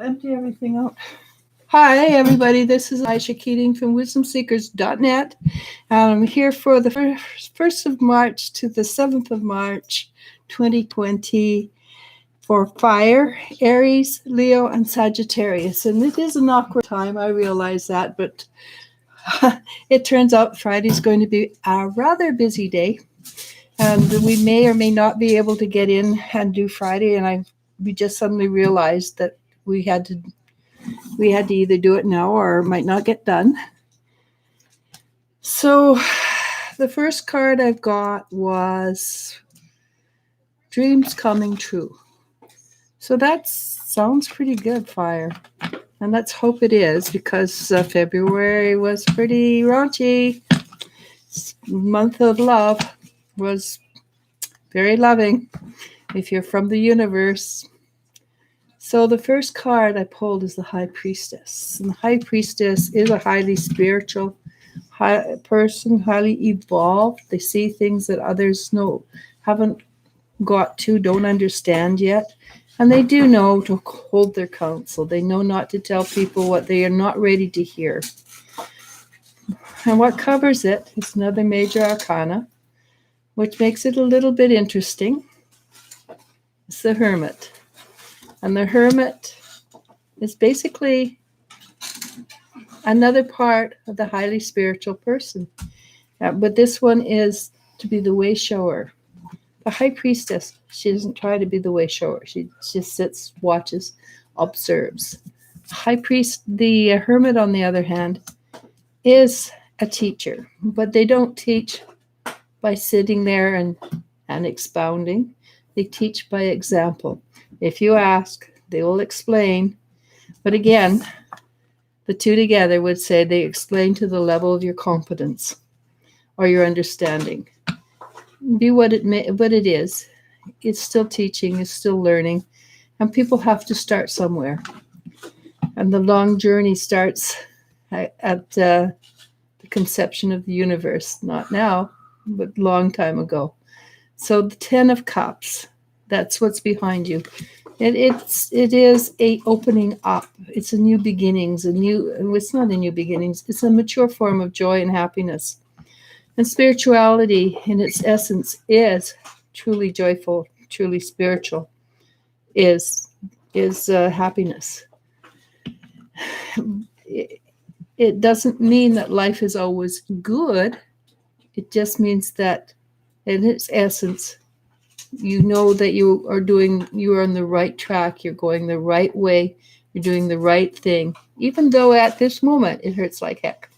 Empty everything out. Hi, everybody. This is Elliz-sha from wisdomseekers.net. I'm here for the 1st of March to the 7th of March, 2020, for fire, Aries, Leo, and Sagittarius. And it is an awkward time. I realize that, but it turns out Friday's going to be a rather busy day. And we may or may not be able to get in and do Friday. And we just suddenly realized that we had to either do it now or it might not get done. So the first card I've got was Dreams Coming True. So that sounds pretty good, fire. And let's hope it is, because February was pretty raunchy. Month of love was very loving if you're from the universe. So the first card I pulled is the High Priestess. And the High Priestess is a highly spiritual person, highly evolved. They see things that others haven't got to, don't understand yet. And they do know to hold their counsel. They know not to tell people what they are not ready to hear. And what covers it is another major arcana, which makes it a little bit interesting. It's the Hermit. And the Hermit is basically another part of the highly spiritual person. But this one is to be the way shower. The High Priestess, she doesn't try to be the way shower. She just sits, watches, observes. The Hermit, on the other hand, is a teacher. But they don't teach by sitting there and expounding. They teach by example. If you ask, they will explain. But again, the two together would say they explain to the level of your competence or your understanding. Be what it is. It's still teaching, it's still learning. And people have to start somewhere. And the long journey starts at the conception of the universe. Not now, but a long time ago. So the 10 of Cups. That's what's behind you. It is a opening up. It's a new beginnings. It's not a new beginnings. It's a mature form of joy and happiness. And spirituality, in its essence, is truly joyful, truly spiritual. Is happiness. It doesn't mean that life is always good. It just means that, in its essence, you know that you are on the right track, you're going the right way, you're doing the right thing, even though at this moment it hurts like heck.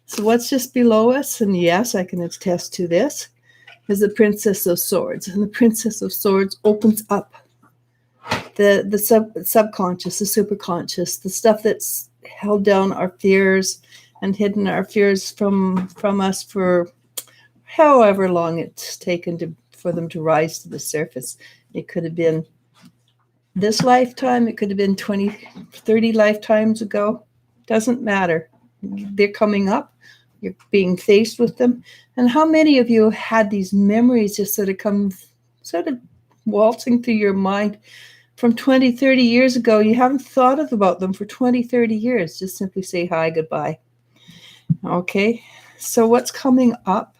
So what's just below us, and yes, I can attest to this, is the Princess of Swords. And the Princess of Swords opens up the subconscious, the superconscious, the stuff that's held down our fears and hidden our fears from us for however long it's taken for them to rise to the surface. It could have been this lifetime. It could have been 20, 30 lifetimes ago. Doesn't matter. They're coming up. You're being faced with them. And how many of you had these memories just sort of waltzing through your mind from 20, 30 years ago? You haven't thought about them for 20, 30 years. Just simply say hi, goodbye. Okay. So what's coming up?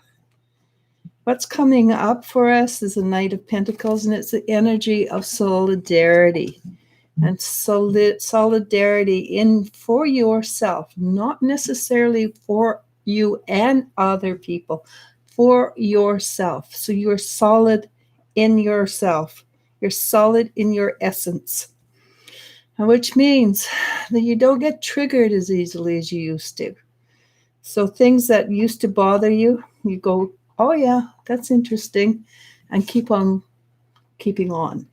What's coming up for us is the Knight of Pentacles, and it's the energy of solidarity. And solidarity for yourself, not necessarily for you and other people, for yourself. So you're solid in yourself. You're solid in your essence, which means that you don't get triggered as easily as you used to. So things that used to bother you, you go, oh yeah, that's interesting, and keep on keeping on,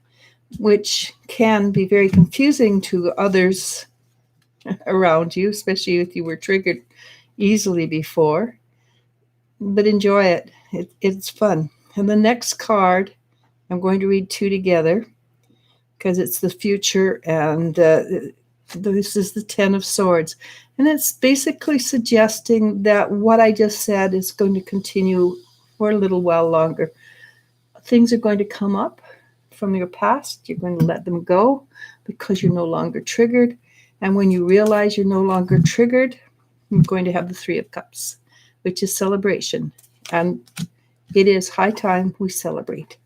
which can be very confusing to others around you, especially if you were triggered easily before. But enjoy it. It's fun. And the next card, I'm going to read two together because it's the future, and this is the 10 of Swords. And it's basically suggesting that what I just said is going to continue for a little while longer. Things are going to come up from your past. You're going to let them go. because you're no longer triggered. And when you realize you're no longer triggered, you're going to have the Three of Cups, which is celebration. And it is high time we celebrate.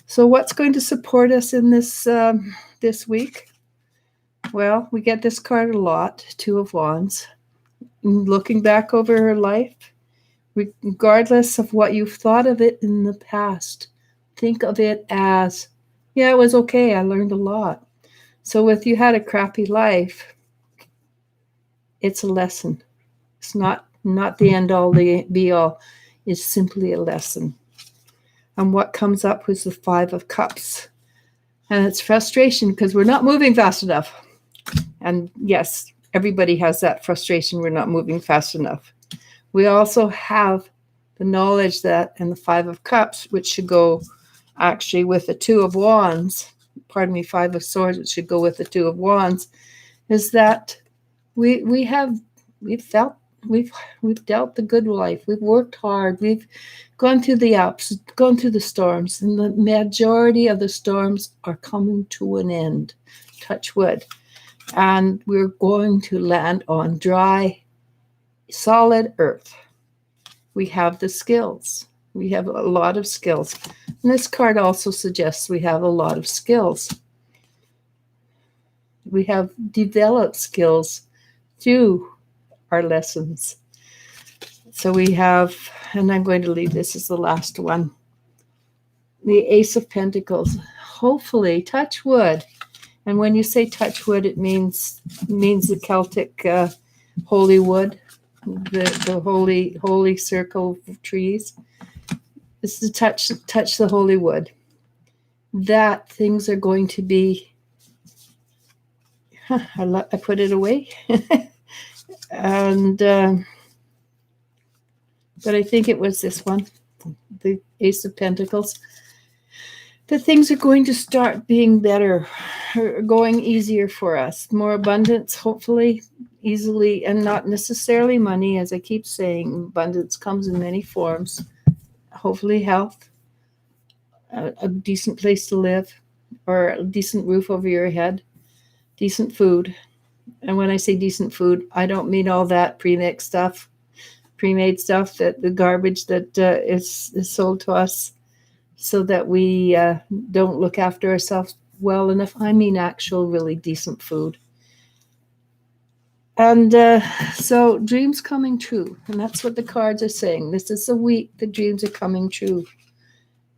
So what's going to support us in this week? Well, we get this card a lot, Two of Wands. Looking back over her life, regardless of what you've thought of it in the past, think of it as, yeah, it was okay. I learned a lot. So if you had a crappy life, it's a lesson. It's not the end all, the be all. It's simply a lesson. And what comes up was the Five of Cups. And it's frustration because we're not moving fast enough. And yes, everybody has that frustration. We're not moving fast enough. We also have the knowledge that, and the Five of Cups, which should go actually with the Two of Wands, Five of Swords, which should go with the Two of Wands, is that we've dealt the good life. We've worked hard. We've gone through the ups, gone through the storms, and the majority of the storms are coming to an end. Touch wood. And we're going to land on dry, solid earth. We have the skills. We have a lot of skills. And this card also suggests we have a lot of skills. We have developed skills through our lessons. So we have, and I'm going to leave this as the last one, the Ace of Pentacles. Hopefully, touch wood. And when you say touch wood, it means the Celtic holy wood, the holy circle of trees. This is to touch the holy wood. That things are going to be. I put it away, and but I think it was this one, the Ace of Pentacles. That things are going to start being better, going easier for us, more abundance, hopefully, easily, and not necessarily money. As I keep saying, abundance comes in many forms. Hopefully health, a decent place to live, or a decent roof over your head, decent food. And when I say decent food, I don't mean all that pre-mixed stuff, pre-made stuff, that the garbage that is sold to us, so that we don't look after ourselves well enough. I mean actual really decent food. And so dreams coming true. And that's what the cards are saying. This is the week the dreams are coming true.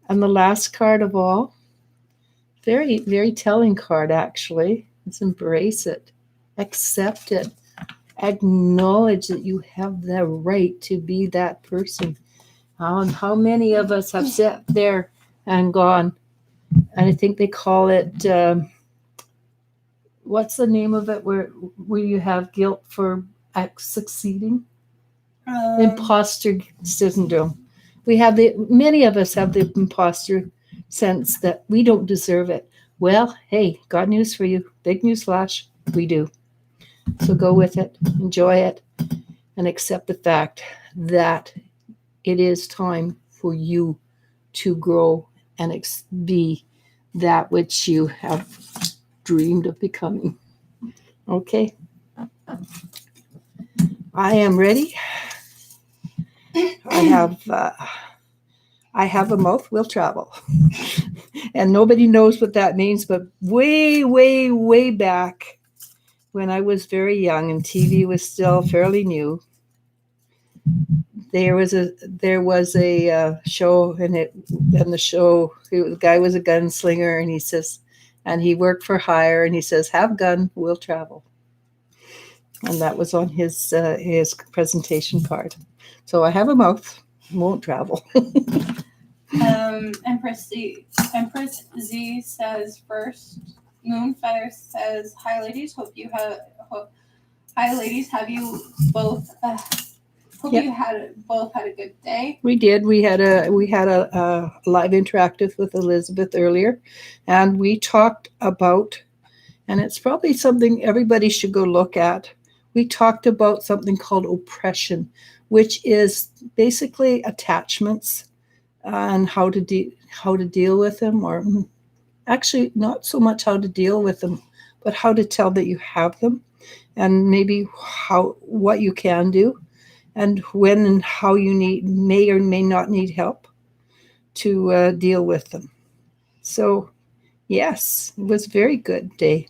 And the last card of all, very, very telling card actually, is embrace it. Accept it. Acknowledge that you have the right to be that person. How many of us have sat there and gone, and I think they call it, what's the name of it, where you have guilt for succeeding? Imposter syndrome. Many of us have the imposter sense that we don't deserve it. Well, hey, got news for you. Big news flash. We do. So go with it, enjoy it, and accept the fact that it is time for you to grow and be that which you have dreamed of becoming. Okay? I am ready. I have a mouth will travel. And nobody knows what that means, but way, way, way back when I was very young and TV was still fairly new, there was a show, and the guy was a gunslinger, and he says, and he worked for hire, and he says, "Have gun, will travel," and that was on his presentation card. So I have a mouth, won't travel. Empress Z says first. Moonfire says, "Hi ladies, have you both Yep. You both had a good day." We did. We had a live interactive with Elizabeth earlier, and we talked about, and it's probably something everybody should go look at. We talked about something called oppression, which is basically attachments and how to deal with them, or actually not so much how to deal with them, but how to tell that you have them, and maybe what you can do, and when and how you may or may not need help to deal with them. So yes, it was a very good day.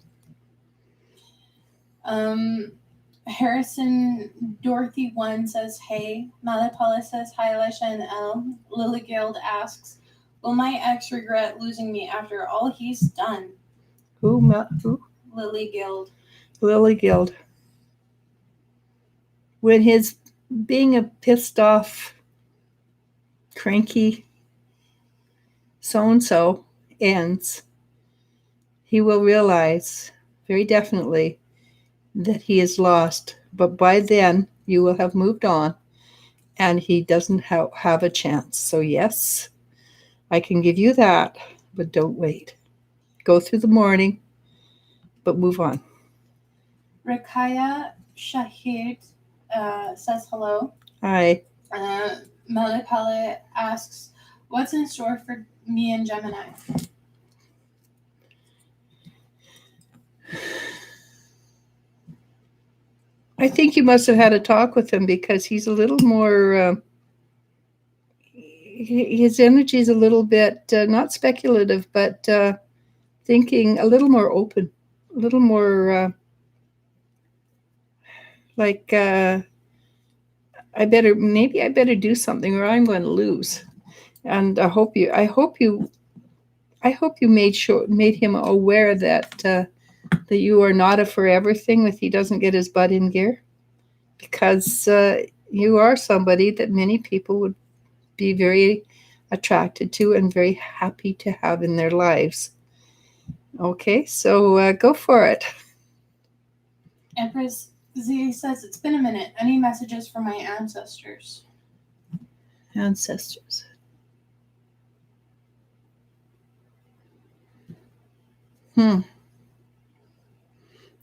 Harrison Dorothy 1 says, hey. Malapala says, hi, Elisha and Elle. Lily Guild asks, will my ex regret losing me after all he's done? Who? Lily Guild. Lily Guild. When his being a pissed off, cranky so-and-so ends, he will realize very definitely that he is lost. But by then, you will have moved on, and he doesn't have a chance. So yes, I can give you that, but don't wait. Go through the morning, but move on. Rakaya Shahid says hello. Hi. Malapala asks, what's in store for me and Gemini? I think you must have had a talk with him, because he's a little more, his energy is a little bit, not speculative, but thinking a little more open, a little more like, I better do something, or I'm going to lose. And I hope you made him aware that you are not a forever thing if he doesn't get his butt in gear, because you are somebody that many people would be very attracted to and very happy to have in their lives. Okay, so go for it. Empress Z says, it's been a minute. Any messages from my ancestors? Ancestors.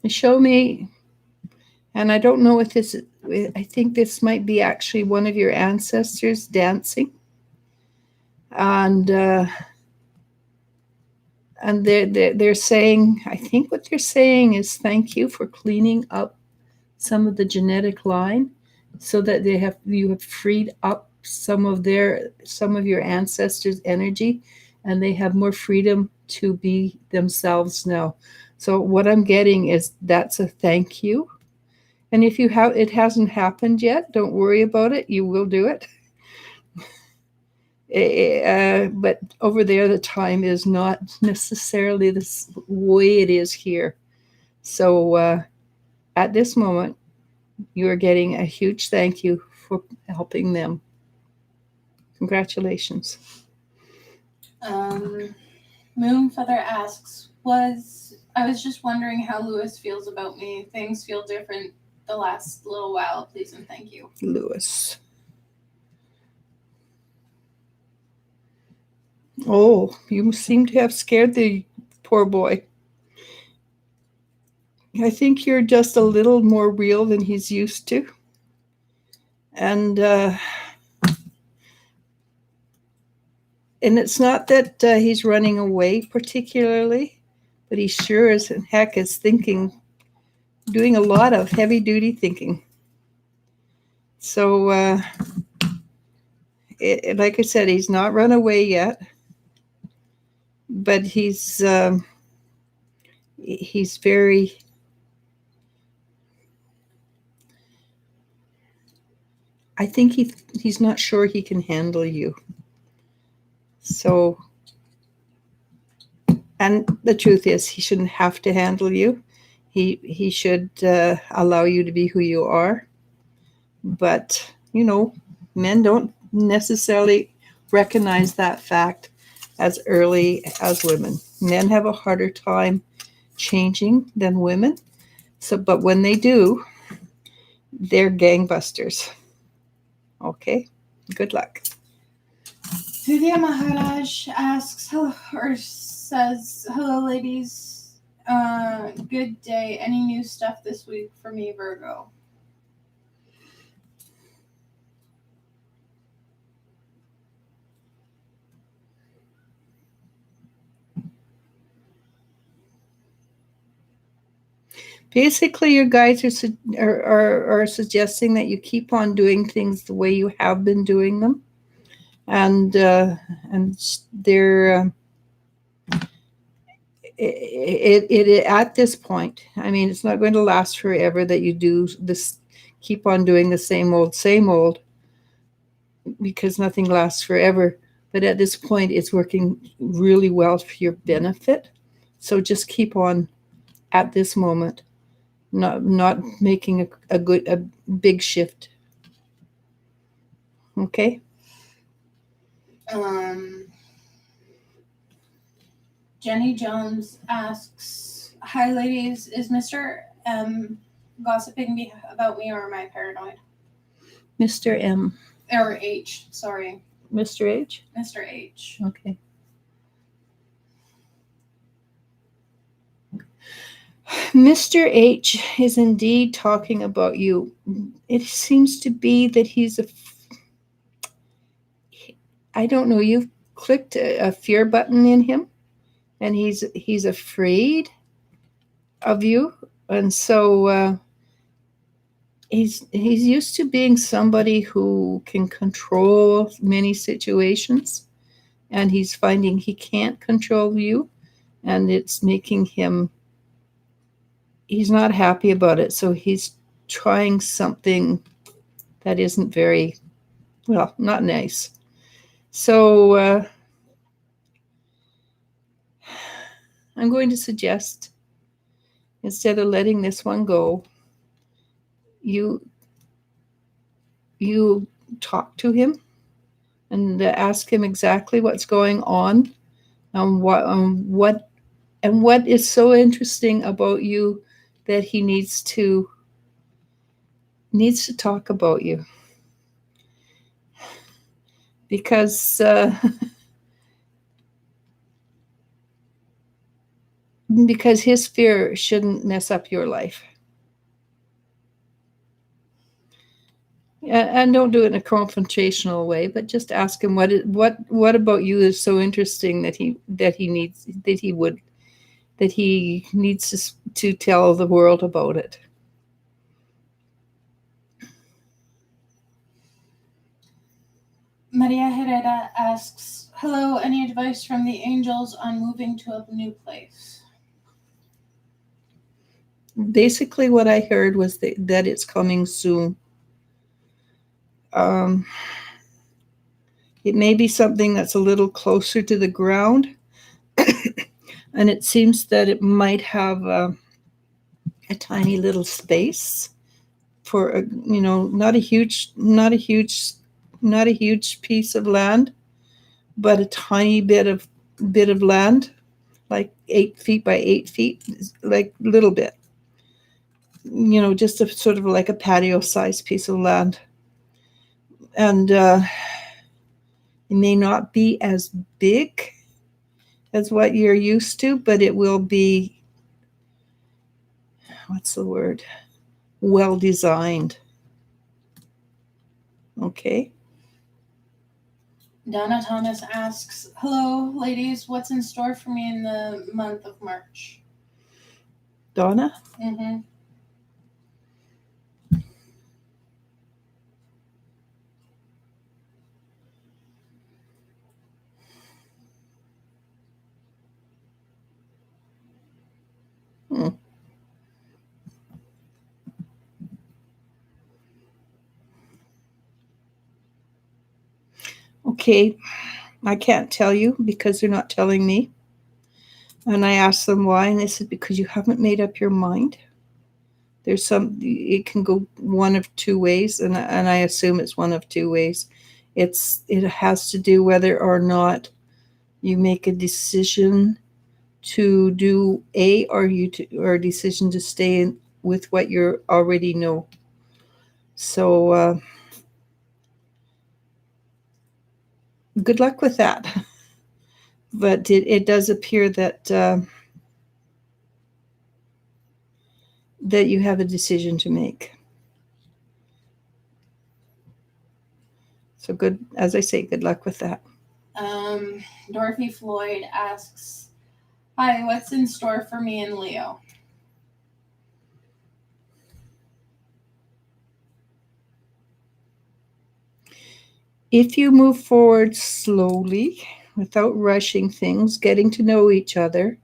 Show me, and I don't know if this, I think this might be actually one of your ancestors dancing. And they're saying, I think what they're saying is thank you for cleaning up some of the genetic line, so that you have freed up some of your ancestors' energy, and they have more freedom to be themselves now. So what I'm getting is that's a thank you. And if it hasn't happened yet, don't worry about it. You will do it. But over there, the time is not necessarily the way it is here. So at this moment, you are getting a huge thank you for helping them. Congratulations. Moonfeather asks, I was just wondering how Lewis feels about me. Things feel different the last little while. Please and thank you. Lewis. Oh, you seem to have scared the poor boy. I think you're just a little more real than he's used to. And it's not that he's running away particularly, but he sure as heck is doing a lot of heavy-duty thinking. So, like I said, he's not run away yet, but he's very... I think he's not sure he can handle you. So, and the truth is, he shouldn't have to handle you. He should allow you to be who you are. But, men don't necessarily recognize that fact as early as women. Men have a harder time changing than women. But when they do, they're gangbusters. Okay, good luck. Vidya Maharaj asks, says, hello, ladies. Good day. Any new stuff this week for me, Virgo? Basically, your guides are suggesting that you keep on doing things the way you have been doing them, and they're it at this point. I mean, it's not going to last forever that you do this, keep on doing the same old, because nothing lasts forever. But at this point, it's working really well for your benefit. So just keep on at this moment, not making a big shift. Okay. Jenny Jones asks, "Hi, ladies. Is Mr. M gossiping about me, or am I paranoid?" Mr. M. Or H. Sorry. Mr. H. Mr. H. Okay. Mr. H is indeed talking about you. It seems to be that I don't know, you've clicked a fear button in him, and he's afraid of you. And so he's used to being somebody who can control many situations, and he's finding he can't control you, and it's making him, he's not happy about it. So he's trying something that isn't very, well, not nice. So I'm going to suggest, instead of letting this one go, you talk to him and ask him exactly what's going on, and what is so interesting about you that he needs to talk about you, because because his fear shouldn't mess up your life. And don't do it in a confrontational way, but just ask him what about you is so interesting that he needs to tell the world about it. Maria Herrera asks, "Hello, any advice from the angels on moving to a new place?" Basically, what I heard was that it's coming soon. It may be something that's a little closer to the ground, and it seems that it might have a tiny little space for not a huge piece of land, but a tiny bit of land, like 8 feet by 8 feet, like a little bit, just a sort of like a patio sized piece of land. And it may not be as big as what you're used to, but it will be, what's the word, well designed. Okay. Donna Thomas asks, "Hello, ladies. What's in store for me in the month of March?" Donna? Mm-hmm. Okay. I can't tell you because they're not telling me. And I asked them why, and they said, because you haven't made up your mind. It can go one of two ways, and I assume it's one of two ways. It has to do whether or not you make a decision to do A, or a decision to stay in with what you already know. So good luck with that. But it does appear that that you have a decision to make. So good, as I say, good luck with that. Dorothy Floyd asks, "Hi, what's in store for me in Leo?" If you move forward slowly, without rushing things, getting to know each other,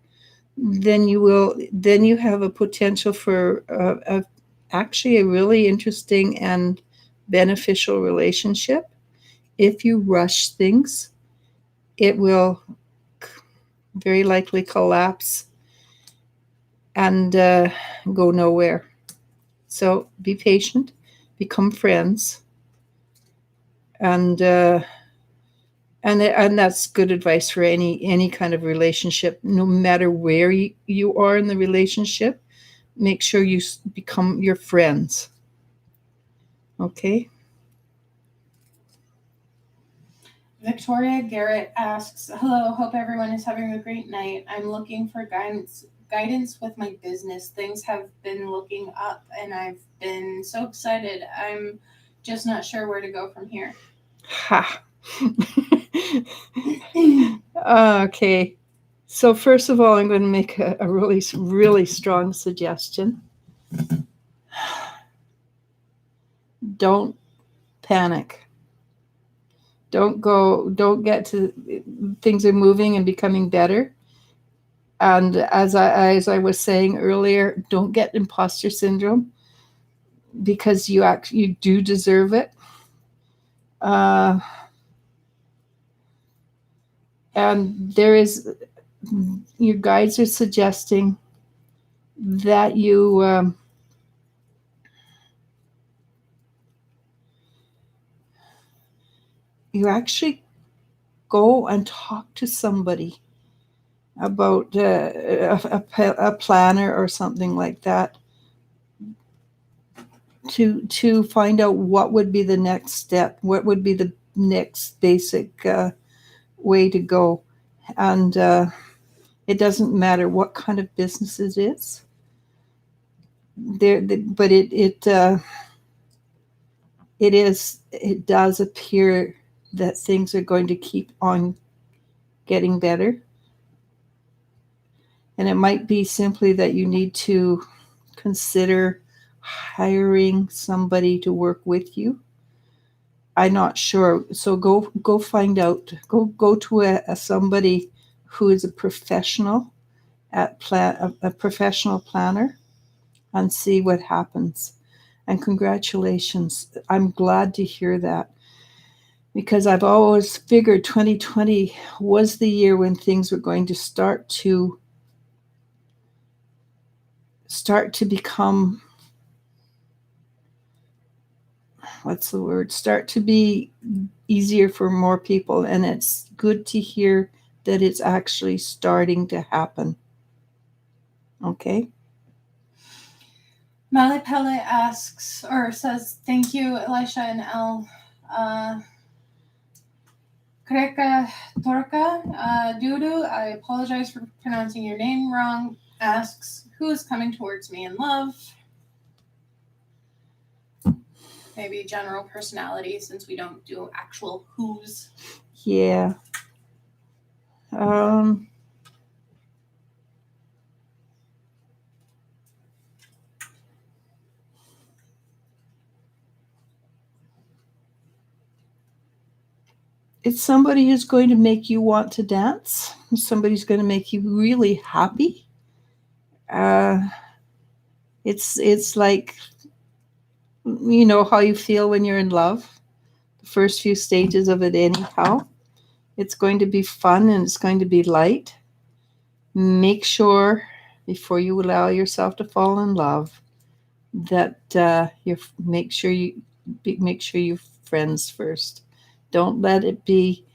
then you have a potential for actually a really interesting and beneficial relationship. If you rush things, it will very likely collapse and go nowhere. So be patient, become friends, and and that's good advice for any kind of relationship. No matter where you are in the relationship, make sure you become your friends. Okay. Victoria Garrett asks, "Hello, hope everyone is having a great night. I'm looking for guidance with my business. Things have been looking up and I've been so excited. I'm just not sure where to go from here." Ha. Okay. So first of all, I'm going to make a really, really strong suggestion. Don't panic. Don't get to things are moving and becoming better. And as I was saying earlier, don't get imposter syndrome because you do deserve it. Uh, and there is your guides are suggesting that you actually go and talk to somebody about a planner or something like that to find out what would be the next step, what would be the next basic way to go. And it doesn't matter what kind of business it is. But it does appear that things are going to keep on getting better. And it might be simply that you need to consider hiring somebody to work with you. I'm not sure. So go find out. Go to a somebody who is a professional at a professional planner and see what happens. And congratulations. I'm glad to hear that because I've always figured 2020 was the year when things were going to start to become, what's the word, start to be easier for more people, and it's good to hear that it's actually starting to happen. Okay. Malipele asks or says, "Thank you, Elisha and El. Kreka Torka Dudu, I apologize for pronouncing your name wrong," asks, "Who is coming towards me in love?" Maybe general personality, since we don't do actual who's. Yeah. It's somebody who's going to make you want to dance. Somebody's going to make you really happy. It's like, you know how you feel when you're in love. The first few stages of it, anyhow. It's going to be fun and it's going to be light. Make sure before you allow yourself to fall in love that you make sure you're friends first. Don't let it be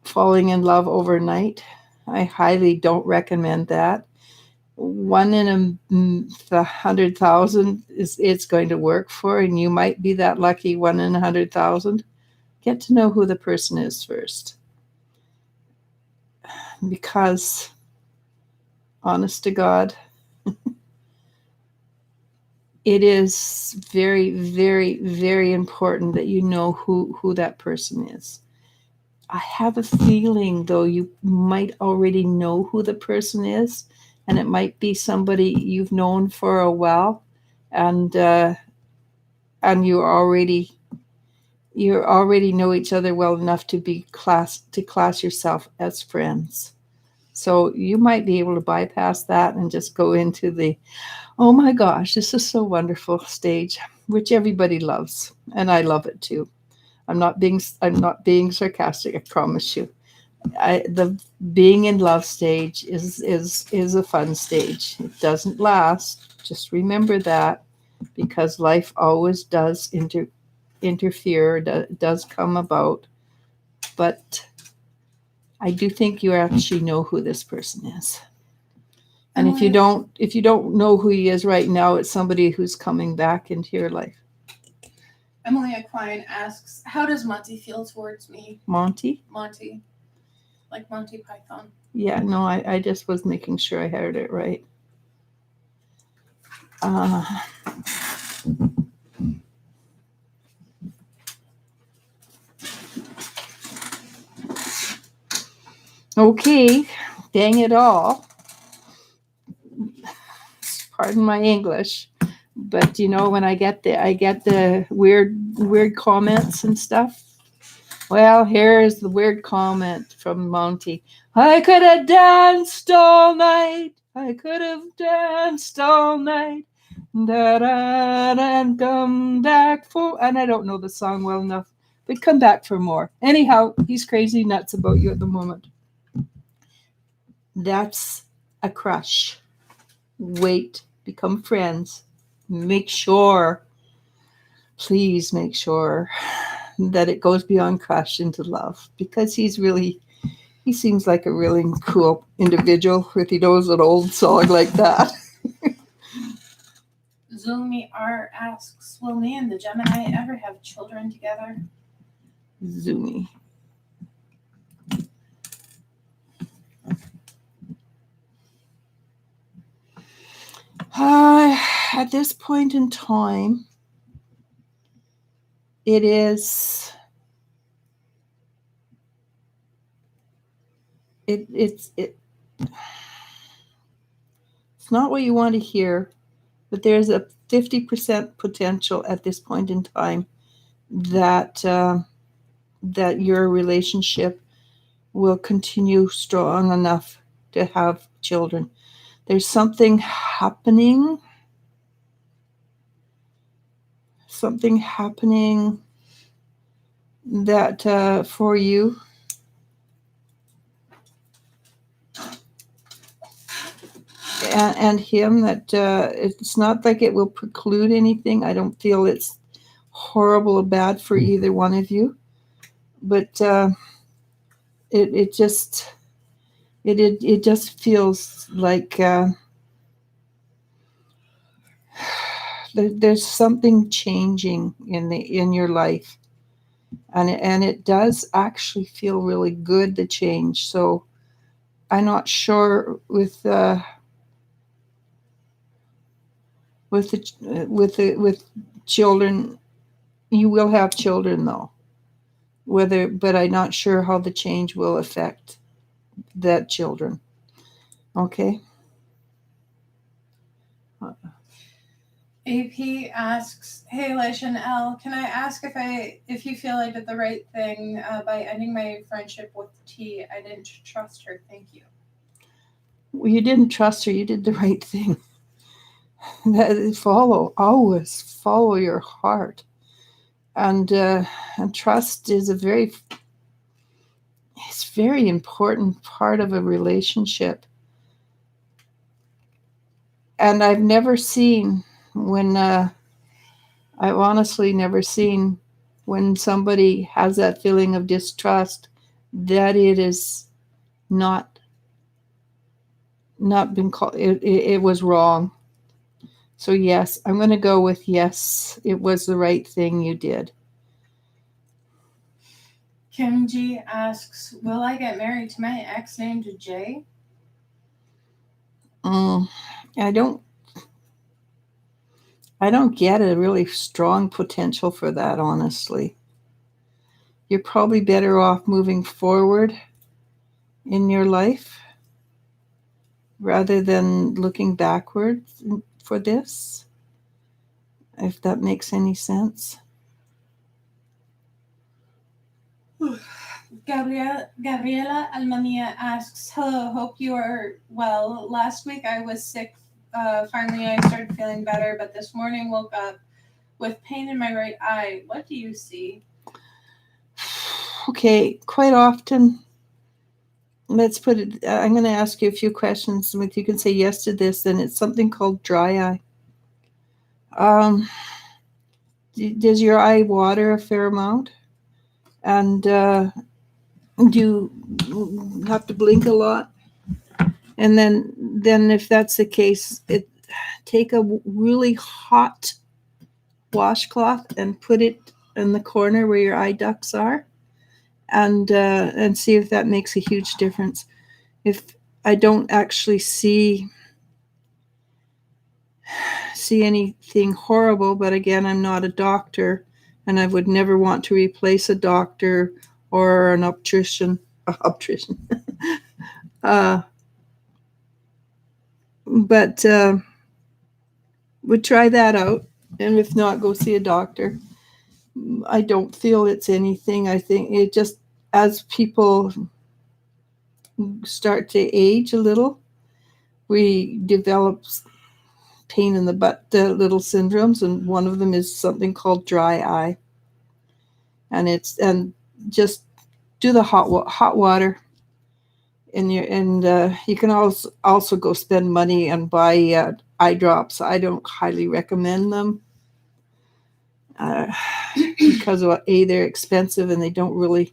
falling in love overnight. I highly don't recommend that. One in 100,000 is it's going to work for, and you might be that lucky one in 100,000. Get to know who the person is first, because honest to God, it is very, very, very important that you know who that person is. I have a feeling, though, you might already know who the person is, and it might be somebody you've known for a while, and you already, you already know each other well enough to class yourself as friends. So you might be able to bypass that and just go into the, oh my gosh, this is so wonderful stage, which everybody loves, and I love it too. I'm not being sarcastic, I promise you. The being in love stage is a fun stage. It doesn't last. Just remember that, because life always does interfere, does come about. But I do think you actually know who this person is. And if you don't know who he is right now, it's somebody who's coming back into your life. Emily Aquine asks, how does Monty feel towards me? Monty? Monty. Like Monty Python. Yeah, no, I just was making sure I heard it right. Okay, dang it all. Pardon my English, but when I get the weird comments and stuff. Well, here's the weird comment from Monty. I could have danced all night. I could have danced all night. And come back for. And I don't know the song well enough, but come back for more. Anyhow, he's crazy nuts about you at the moment. That's a crush. Wait, become friends. Please make sure that it goes beyond crush into love, because he seems like a really cool individual if he knows an old song like that. Zumi R asks, will me and the Gemini ever have children together? Zumi. At this point in time, it's not what you want to hear, but there's a 50% potential at this point in time that your relationship will continue strong enough to have children. There's something happening that for you, and him, that it's not like it will preclude anything. I don't feel it's horrible or bad for either one of you, but it just feels like there's something changing in your life, and it does actually feel really good to change. So I'm not sure with children. You will have children though, but I'm not sure how the change will affect that children. Okay. AP asks, hey Elliz-sha and Elle, can I ask if you feel I did the right thing by ending my friendship with T? I didn't trust her. Thank you. Well, you didn't trust her. You did the right thing. Always follow your heart, and trust is it's very important part of a relationship. And I've honestly never seen when somebody has that feeling of distrust that it is not been called. It was wrong. So yes, I'm going to go with yes. It was the right thing you did. Kim G asks, will I get married to my ex named Jay? I don't get a really strong potential for that, honestly. You're probably better off moving forward in your life rather than looking backwards for this, if that makes any sense. Gabriela Almania asks, hello, hope you are well. Last week I was sick. Finally, I started feeling better, but this morning woke up with pain in my right eye. What do you see? Okay, quite often, let's put it, I'm going to ask you a few questions. If you can say yes to this, then it's something called dry eye. Does your eye water a fair amount? And do you have to blink a lot? And then if that's the case, take a really hot washcloth and put it in the corner where your eye ducts are, and see if that makes a huge difference. If I don't actually see anything horrible, but again, I'm not a doctor, and I would never want to replace a doctor or an optician. But would try that out, and if not, go see a doctor. I don't feel it's anything. I think it just, as people start to age a little, we develop pain in the butt little syndromes, and one of them is something called dry eye. And just do the hot water in your, and you can also go spend money and buy eye drops. I don't highly recommend them because they're expensive, and they don't really,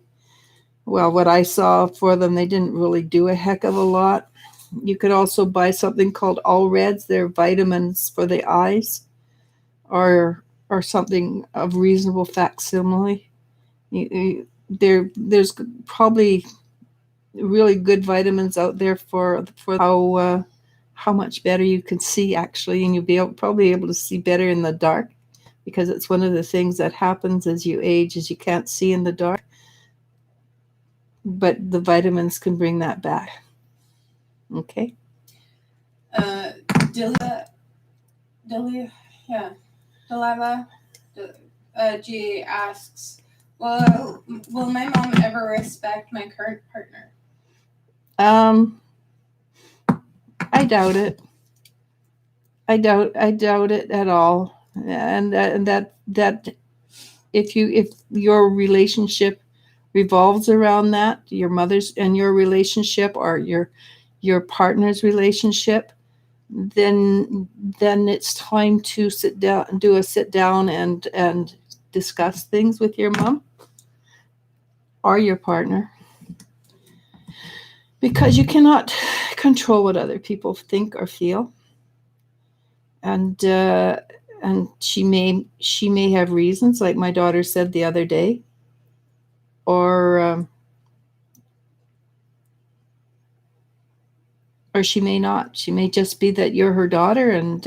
well, what I saw for them, they didn't really do a heck of a lot. You could also buy something called All Reds. They're vitamins for the eyes, or something of reasonable facsimile. There's probably really good vitamins out there for how much better you can see, actually, and you'll probably able to see better in the dark, because it's one of the things that happens as you age is you can't see in the dark, but the vitamins can bring that back. Okay. Delilah G asks, will my mom ever respect my current partner? I doubt it. I doubt it at all. And that if your relationship revolves around that, your mother's and your relationship, or your partner's relationship, then it's time to sit down and discuss things with your mom or your partner, because you cannot control what other people think or feel, and she may have reasons, like my daughter said the other day, or she may not. She may just be that you're her daughter, and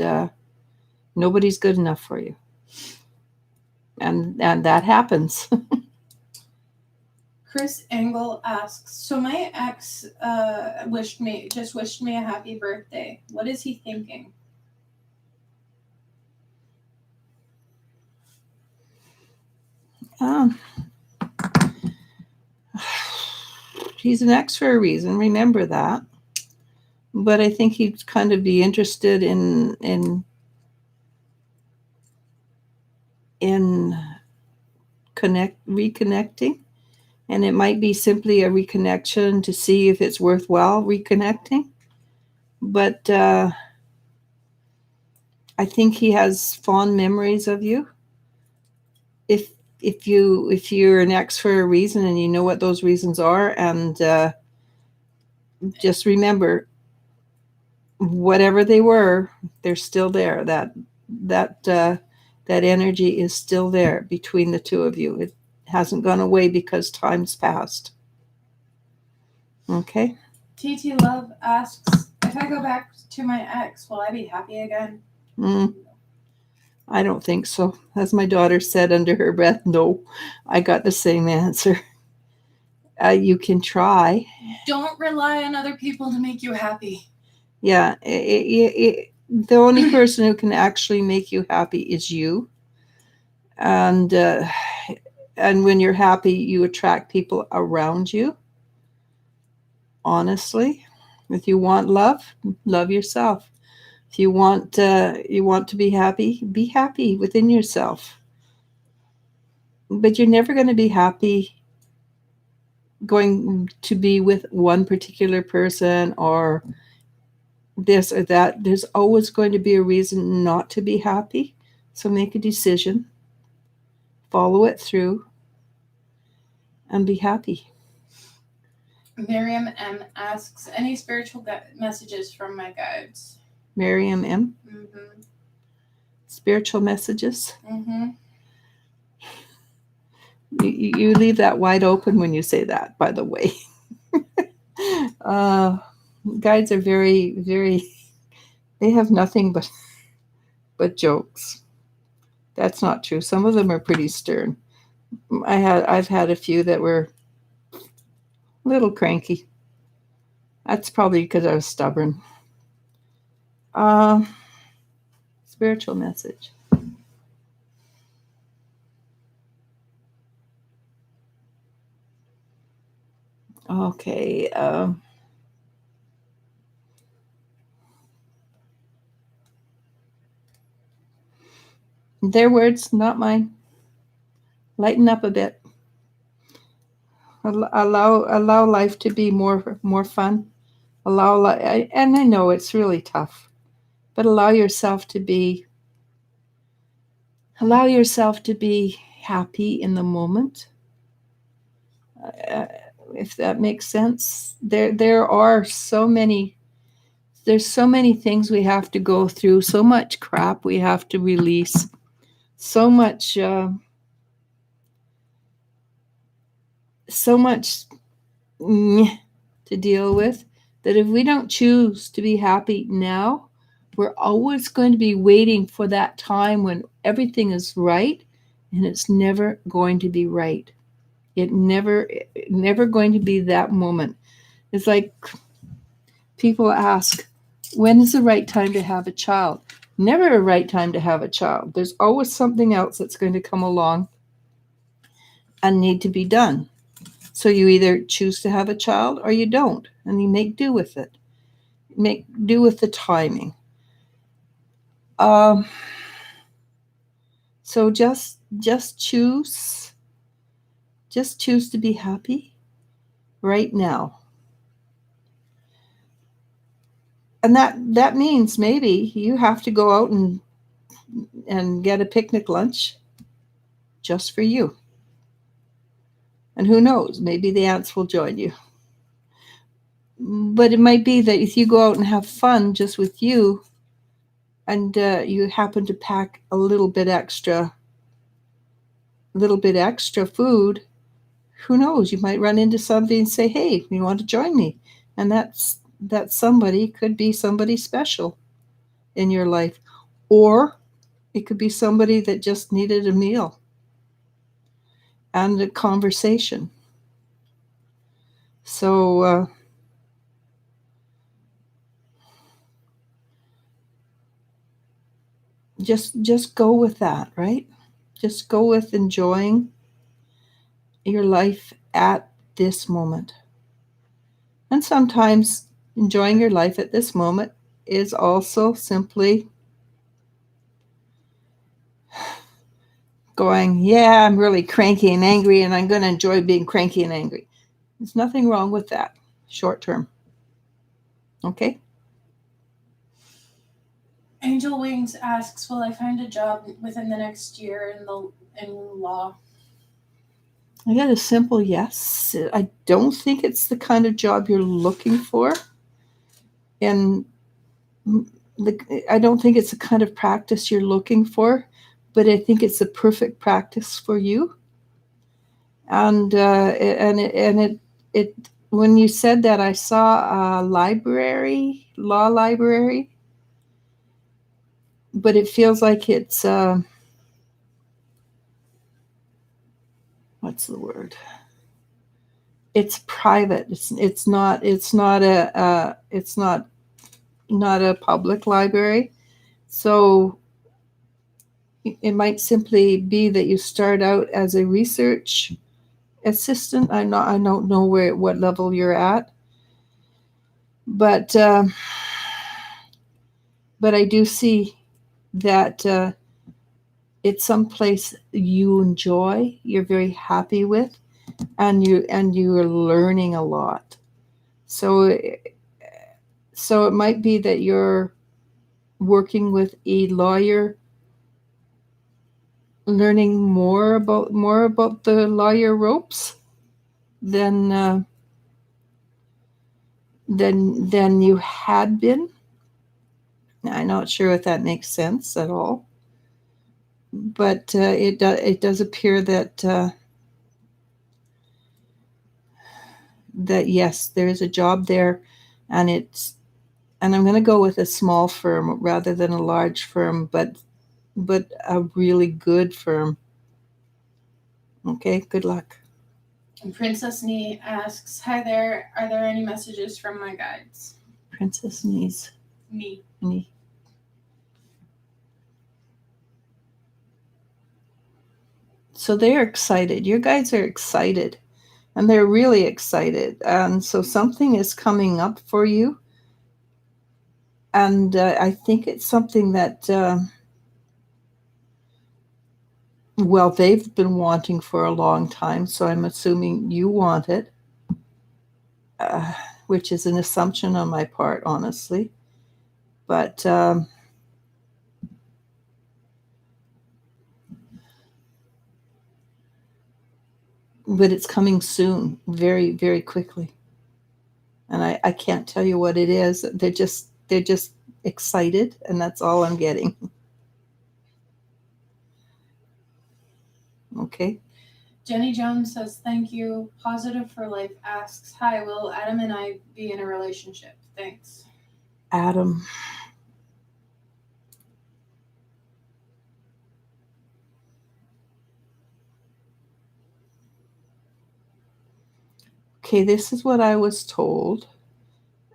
nobody's good enough for you, and that happens. Chris Engel asks, so my ex wished me a happy birthday. What is he thinking? He's an ex for a reason. Remember that. But I think he'd kind of be interested in reconnecting, and it might be simply a reconnection to see if it's worthwhile reconnecting. But I think he has fond memories of you. If you're an ex for a reason, and you know what those reasons are, and just remember, whatever they were, they're still there. That energy is still there between the two of you. It hasn't gone away because time's passed. Okay. TT Love asks, if I go back to my ex, will I be happy again? I don't think so. As my daughter said under her breath, no. I got the same answer. You can try. Don't rely on other people to make you happy. Yeah. The only person who can actually make you happy is you. And And when you're happy, you attract people around you. Honestly, if you want love, love yourself. If you want to be happy within yourself. But you're never going to be happy going to be with one particular person or this or that. There's always going to be a reason not to be happy. So make a decision, follow it through, and be happy. Miriam M asks, any spiritual messages from my guides? Miriam M. Mm-hmm. Spiritual messages. Mm-hmm. You leave that wide open when you say that, by the way. Guides are very, very, they have nothing but jokes. That's not true. Some of them are pretty stern. I've had a few that were a little cranky. That's probably because I was stubborn. Spiritual message. Okay. Their words, not mine. Lighten up a bit. Allow life to be more fun. And I know it's really tough, but allow yourself to be happy in the moment. If that makes sense. There's so many things we have to go through, so much crap we have to release, so much to deal with, that if we don't choose to be happy now, we're always going to be waiting for that time when everything is right, and it's never going to be right. It never going to be that moment. It's like people ask, when is the right time to have a child? Never a right time to have a child. There's always something else that's going to come along and need to be done. So you either choose to have a child or you don't, and you make do with it. Make do with the timing. So just choose to be happy right now. And that means maybe you have to go out and get a picnic lunch just for you. And who knows, maybe the ants will join you. But it might be that if you go out and have fun just with you, and you happen to pack a little bit extra food, who knows, you might run into somebody and say, hey, you want to join me? And that somebody could be somebody special in your life, or it could be somebody that just needed a meal and a conversation. So just go with that, right? Just go with enjoying your life at this moment. And sometimes enjoying your life at this moment is also simply going, yeah, I'm really cranky and angry, and I'm going to enjoy being cranky and angry. There's nothing wrong with that short term. Okay? Angel Wings asks, will I find a job within the next year in law? I got a simple yes. I don't think it's the kind of job you're looking for. And I don't think it's the kind of practice you're looking for, but I think it's the perfect practice for you. And it when you said that, I saw a law library, but it feels like it's what's the word? It's private. It's not a public library. So It might simply be that you start out as a research assistant. I don't know what level you're at, but I do see that it's someplace you enjoy, you're very happy with, and you are learning a lot. So it might be that you're working with a lawyer, learning more about the lawyer ropes than than you had been. I'm not sure if that makes sense at all, but it does appear that that yes, there is a job there, and I'm going to go with a small firm rather than a large firm, but a really good firm. Okay, good luck. And Princess Nee asks, "Hi there. Are there any messages from my guides?" Princess Knees. Nee. Knee. So they're excited. Your guys are excited, and they're really excited. And so something is coming up for you, and I think it's something that well, they've been wanting for a long time. So I'm assuming you want it, uh, which is an assumption on my part, honestly. But it's coming soon, very, very quickly. And I can't tell you what it is. They're just excited, and that's all I'm getting. Okay. Jenny Jones says, "Thank you. Positive for Life asks, hi, will Adam and I be in a relationship? Thanks." Adam. Okay, this is what I was told.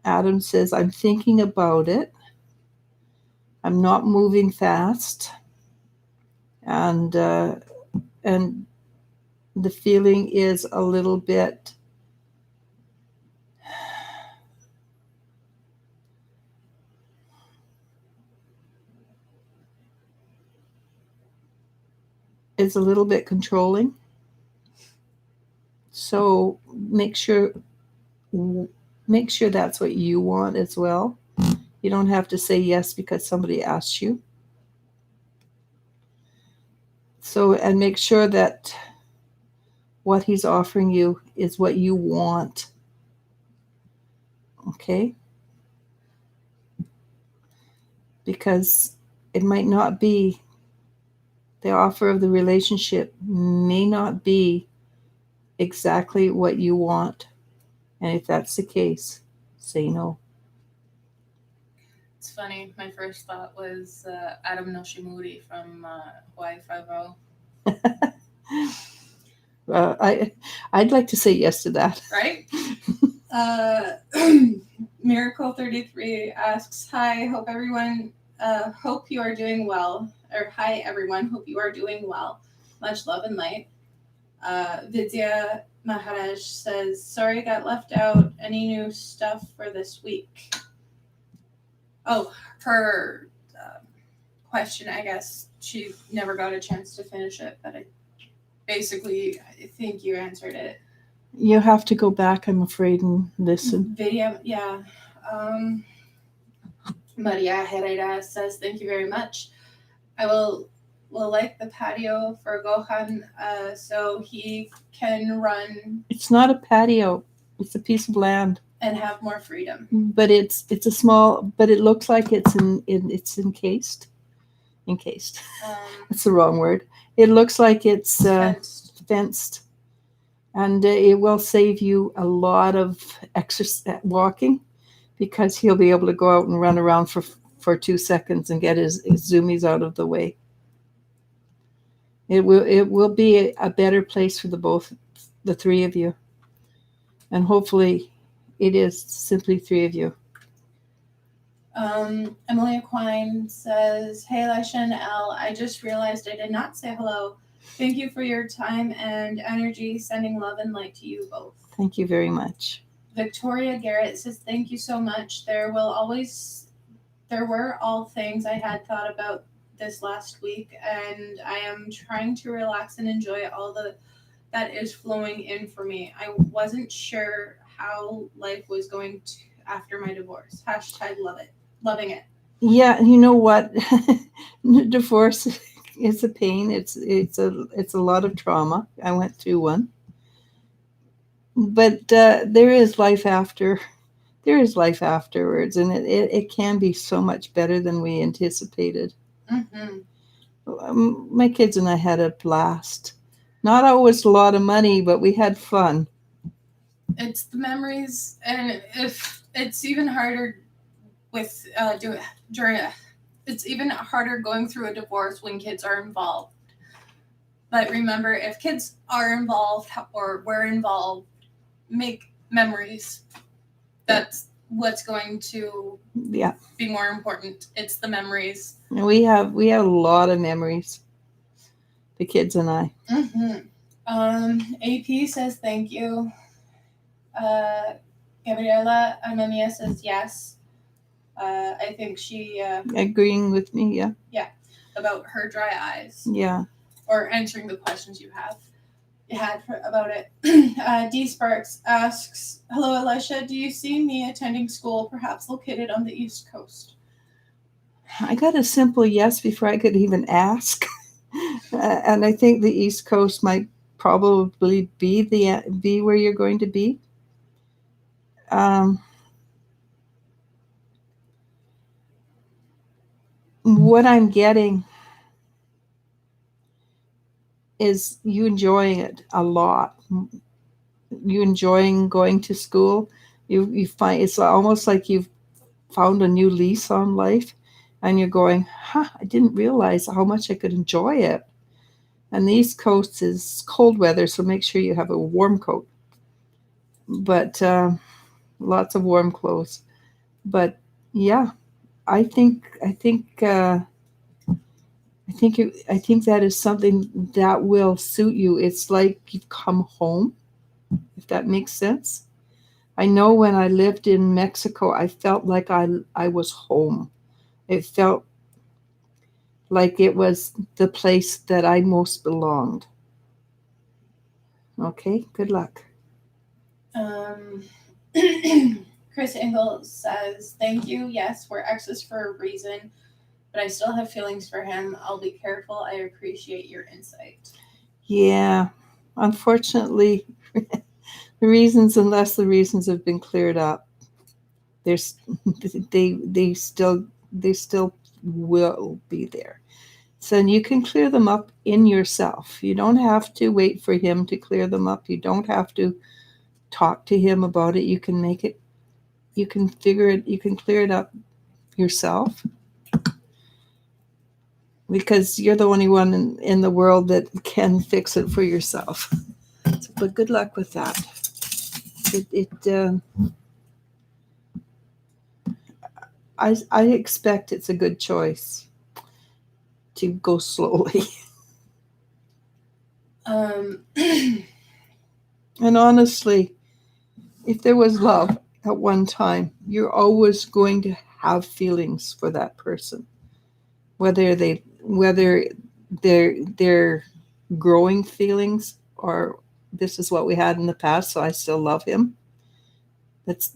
Adam says, I'm thinking about it. I'm not moving fast. And the feeling is a little bit controlling. So make sure that's what you want as well. You don't have to say yes because somebody asked you. So, and make sure that what he's offering you is what you want. Okay? Because it might not be, the offer of the relationship may not be exactly what you want. And if that's the case, say no. It's funny. My first thought was Adam Noshimuri from Hawaii 5-0. I'd like to say yes to that. Right? Miracle 33 asks, "Hi, hope you are doing well." Or, "Hi everyone, hope you are doing well. Much love and light." Vidya Maharaj says, "Sorry, got left out. Any new stuff for this week?" Oh, her question, I guess she never got a chance to finish it, but I think you answered it. You have to go back, I'm afraid, and listen. Video, yeah. Maria Herrera says, "Thank you very much. I will like the patio for Gohan so he can run." It's not a patio. It's a piece of land. "And have more freedom." But it's a small, but it looks like it's it's encased. Encased. That's the wrong word. It looks like it's fenced. And it will save you a lot of exercise walking, because he'll be able to go out and run around for 2 seconds and get his zoomies out of the way. It will be a better place for the three of you. And hopefully it is simply three of you. Emily Aquine says, "Hey, Elisha and Elle, I just realized I did not say hello. Thank you for your time and energy. Sending love and light to you both." Thank you very much. Victoria Garrett says, "Thank you so much. There were all things I had thought about this last week, and I am trying to relax and enjoy all that is flowing in for me. I wasn't sure how life was going to after my divorce. Hashtag loving it." Yeah, you know what? Divorce is a pain. It's a lot of trauma. I went through one, but there is life after. There is life afterwards, and it can be so much better than we anticipated. Mm-hmm. My kids and I had a blast. Not always a lot of money, but we had fun. It's the memories, and if it's even harder with it's even harder going through a divorce when kids are involved. But remember, if kids are involved or were involved, make memories. That's what's going to Yeah, be more important. It's the memories. and we have a lot of memories. The kids and I. Mm-hmm. AP says thank you. Gabriela Amemia says yes. I think she Agreeing with me, yeah. about her dry eyes. Yeah. Or answering the questions you had about it. D Sparks asks, "Hello, Elisha. Do you see me attending school, perhaps located on the East Coast?" I got a simple yes before I could even ask. And I think the East Coast might probably be where you're going to be. Um, what I'm getting is you enjoying it a lot. You enjoying going to school. You find it's almost like you've found a new lease on life, and you're going, I didn't realize how much I could enjoy it. And the East Coast is cold weather, so make sure you have a warm coat. But lots of warm clothes. But yeah, I think that is something that will suit you. It's like you've come home, if that makes sense. I know when I lived in Mexico, I felt like I was home. It felt like it was the place that I most belonged. Okay, good luck. Chris Ingalls says, "Thank you. Yes, we're exes for a reason, but I still have feelings for him. I'll be careful. I appreciate your insight." Yeah, unfortunately, unless the reasons have been cleared up, there's they still will be there. So you can clear them up in yourself. You don't have to wait for him to clear them up. You don't have to talk to him about it. You can make it. You can figure it. You can clear it up yourself because you're the only one in the world that can fix it for yourself. So, but good luck with that. I expect it's a good choice to go slowly. And honestly, if there was love at one time, you're always going to have feelings for that person, whether they're growing feelings or this is what we had in the past, so I still love him. That's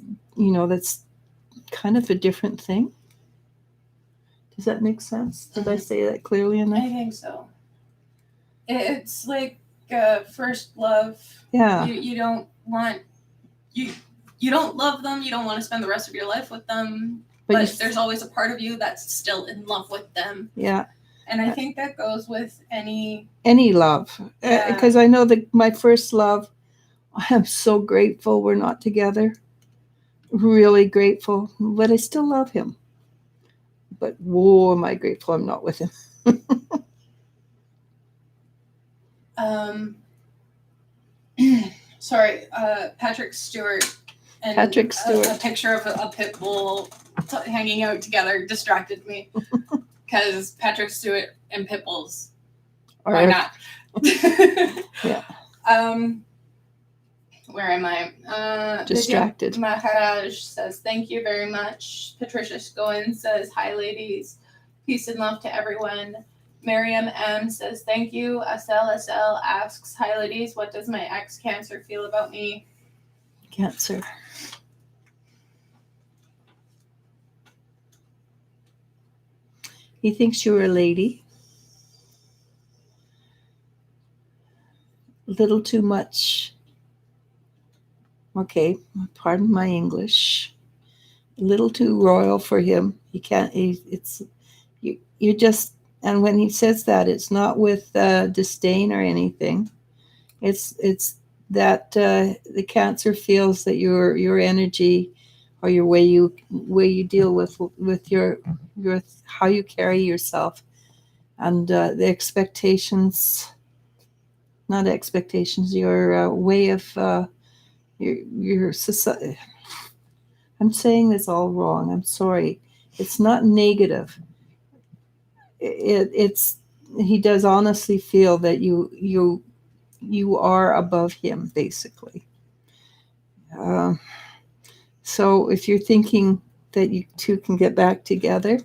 kind of a different thing. Does that make sense? Did I say that clearly enough? I think so. It's like first love. Yeah. You don't want you don't love them. You don't want to spend the rest of your life with them. But there's always a part of you that's still in love with them. Yeah. And I think that goes with any love. Because I know that my first love, I'm so grateful we're not together. Really grateful. But I still love him. But whoa, am I grateful I'm not with him. Sorry, Patrick Stewart. And Patrick Stewart. A picture of a pit bull hanging out together distracted me because Patrick Stewart and Pitbulls. Why not? Yeah. Where am I? Distracted. Vidya Maharaj says, thank you very much. Patricia Scoen says, hi, ladies. Peace and love to everyone. Miriam M says, thank you. SL asks, hi, ladies. What does my ex Cancer feel about me? Cancer. He thinks you're a lady. Little too much. Okay, pardon my English. A little too royal for him. He can't. You're just. And when he says that, it's not with disdain or anything. It's that the Cancer feels that your energy or your way you deal with your how you carry yourself and the expectations, not expectations, your way of your society. I'm saying this all wrong. I'm sorry. It's not negative. It's he does honestly feel that you are above him, basically. So if you're thinking that you two can get back together,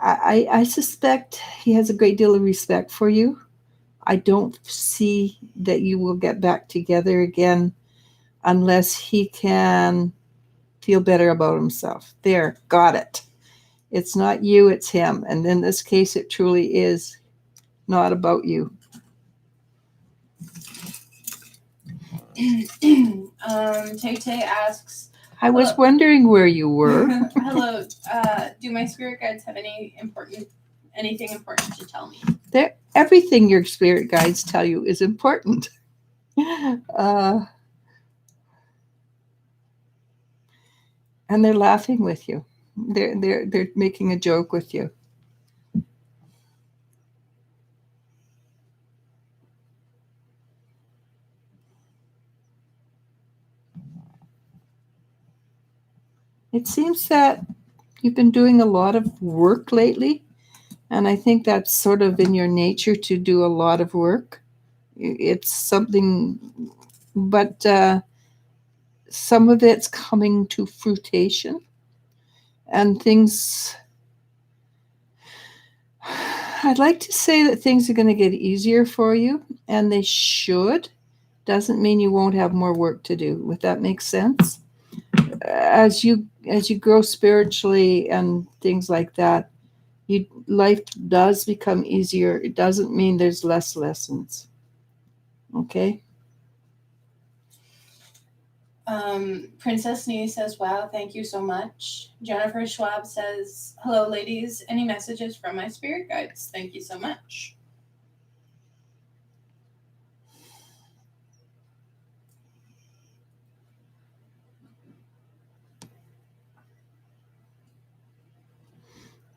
I suspect he has a great deal of respect for you. I don't see that you will get back together again unless he can feel better about himself. There, got it. It's not you, it's him. And in this case, it truly is not about you. Tay asks, I was wondering where you were. hello, do my spirit guides have anything important to tell me? Everything your spirit guides tell you is important. And they're laughing with you. They're making a joke with you. It seems that you've been doing a lot of work lately, and I think that's sort of in your nature to do a lot of work. It's something, but some of it's coming to fruition, and things. I'd like to say that things are going to get easier for you, and they should. Doesn't mean you won't have more work to do. Would that make sense? As you grow spiritually and things like that, life does become easier. It doesn't mean there's less lessons. Okay. Princess Nee says, wow, thank you so much. Jennifer Schwab says, hello, ladies. Any messages from my spirit guides? Thank you so much.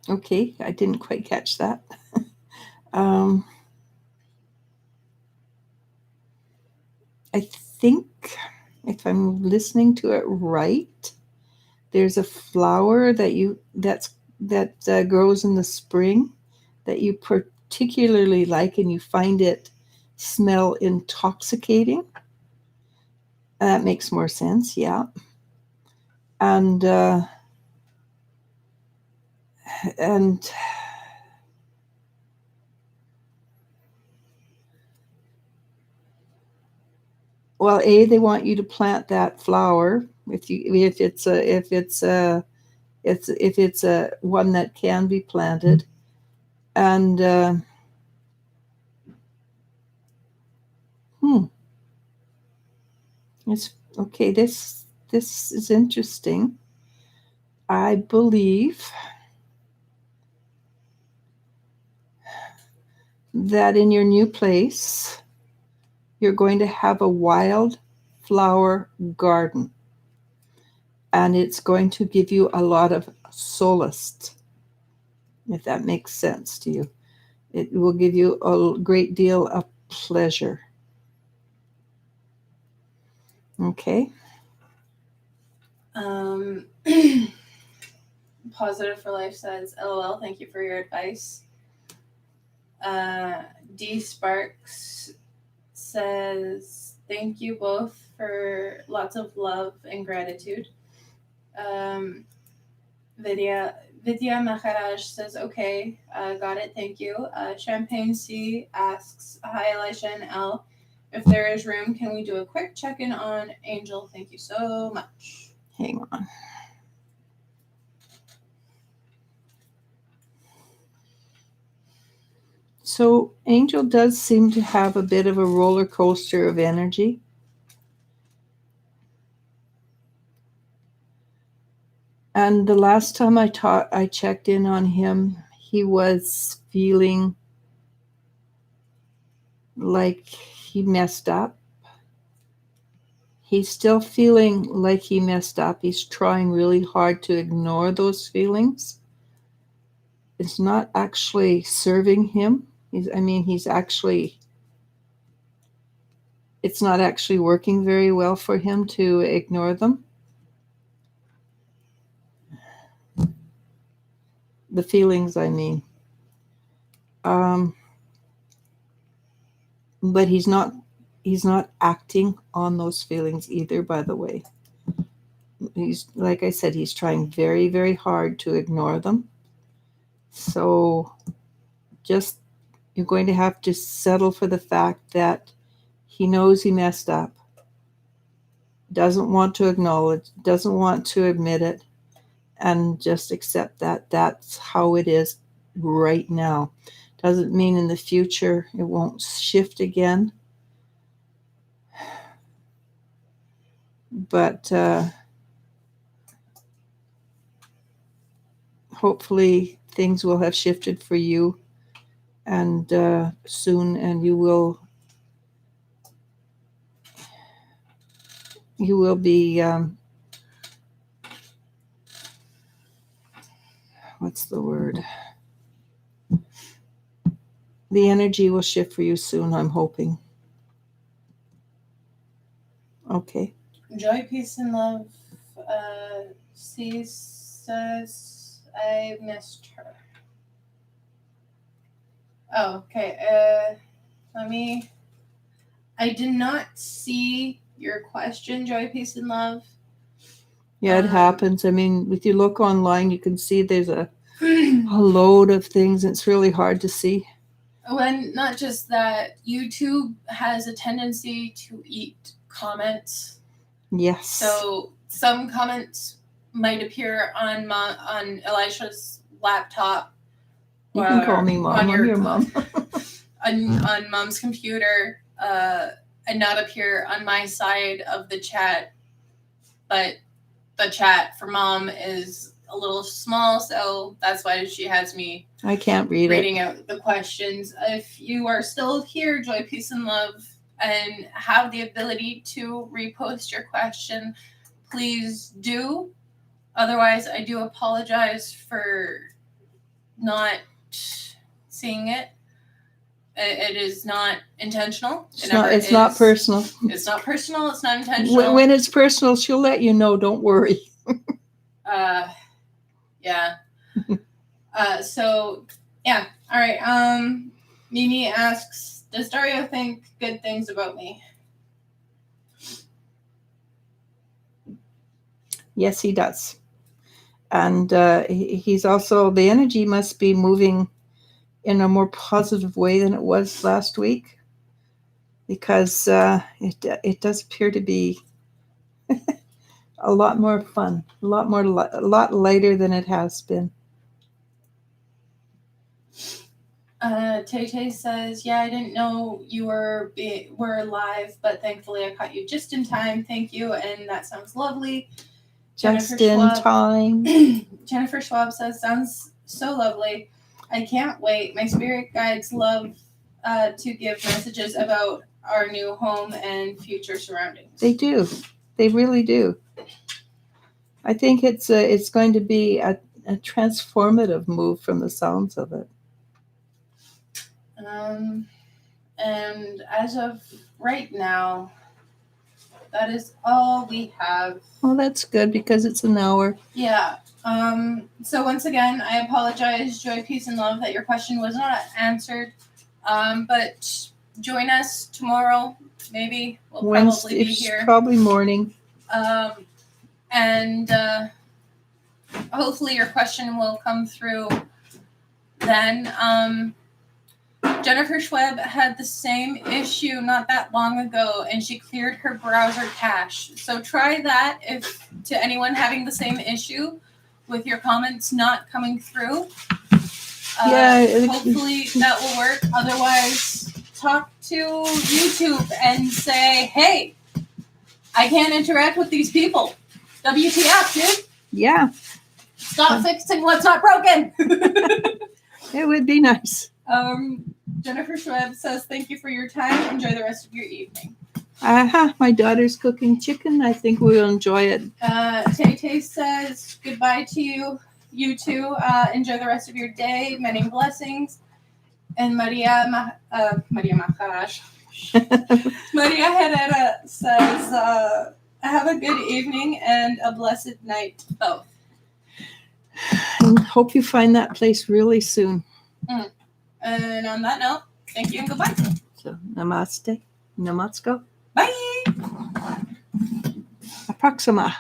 Okay, I didn't quite catch that. I think if I'm listening to it right, there's a flower that grows in the spring that you particularly like, and you find it smell intoxicating. That makes more sense, yeah. And well, they want you to plant that flower if it's a one that can be planted, and it's okay. This is interesting. I believe that in your new place, you're going to have a wild flower garden, and it's going to give you a lot of solace, if that makes sense to you. It will give you a great deal of pleasure. Okay. Positive for Life says, LOL, thank you for your advice. D Sparks says, thank you both for lots of love and gratitude. Vidya Maharaj says, okay, got it, thank you. Champagne C asks, hi Elisha and Elle, if there is room, can we do a quick check-in on Angel? Thank you so much. Hang on. So Angel does seem to have a bit of a roller coaster of energy. And the last time I checked in on him, he was feeling like he messed up. He's still feeling like he messed up. He's trying really hard to ignore those feelings. It's not actually serving him. It's not actually working very well for him to ignore them. The feelings, I mean. But he's not acting on those feelings either, by the way. He's, like I said, he's trying very, very hard to ignore them. So just, you're going to have to settle for the fact that he knows he messed up, doesn't want to acknowledge, doesn't want to admit it, and just accept that that's how it is right now. Doesn't mean in the future it won't shift again. But hopefully things will have shifted for you and soon, and you will be what's the word? The energy will shift for you soon, I'm hoping. Okay. Joy, peace, and love. C says, I missed her. Oh, okay. I did not see your question, Joy, peace, and love. Yeah, it happens. I mean, if you look online, you can see there's a load of things. It's really hard to see. When not just that, YouTube has a tendency to eat comments. Yes. So some comments might appear on Elisha's laptop. You can call me Mom. I'm your mom. on Mom's computer, and not appear on my side of the chat, but the chat for Mom is a little small, so that's why she has me. I can't reading out the questions. If you are still here, Joy, peace, and love, and have the ability to repost your question, please do. Otherwise, I do apologize for not seeing it. It is not intentional. It's not personal. It's not personal. It's not intentional. When it's personal, she'll let you know. Don't worry. Yeah. So, yeah. All right. Mimi asks, does Dario think good things about me? Yes, he does. And he's also, the energy must be moving in a more positive way than it was last week, because it does appear to be a lot more fun, a lot lighter than it has been. Tay says, yeah, I didn't know you were live, but thankfully I caught you just in time. Thank you, and that sounds lovely. Just in time. Jennifer Schwab says, sounds so lovely. I can't wait. My spirit guides love to give messages about our new home and future surroundings. They do. They really do. I think it's going to be a transformative move from the sounds of it. And as of right now, that is all we have. Well, that's good because it's an hour. Yeah. So once again, I apologize, joy, peace, and love, that your question was not answered. But join us tomorrow. Maybe we'll Wednesday, probably be here. probably morning. And hopefully your question will come through then. Jennifer Schweb had the same issue not that long ago, and she cleared her browser cache. So try that if to anyone having the same issue with your comments not coming through. Hopefully that will work. Otherwise, talk to YouTube and say, hey, I can't interact with these people. WTF, dude? Yeah. Stop fixing what's not broken. It would be nice. Jennifer Schweb says, thank you for your time. Enjoy the rest of your evening. My daughter's cooking chicken. I think we'll enjoy it. Tay Tay says, goodbye to you. You too. Enjoy the rest of your day. Many blessings. And Maria Maharaj. Maria Herrera says, have a good evening and a blessed night both. And hope you find that place really soon. And on that note, thank you and goodbye. So, namaste. Namasko. Bye. Approxima.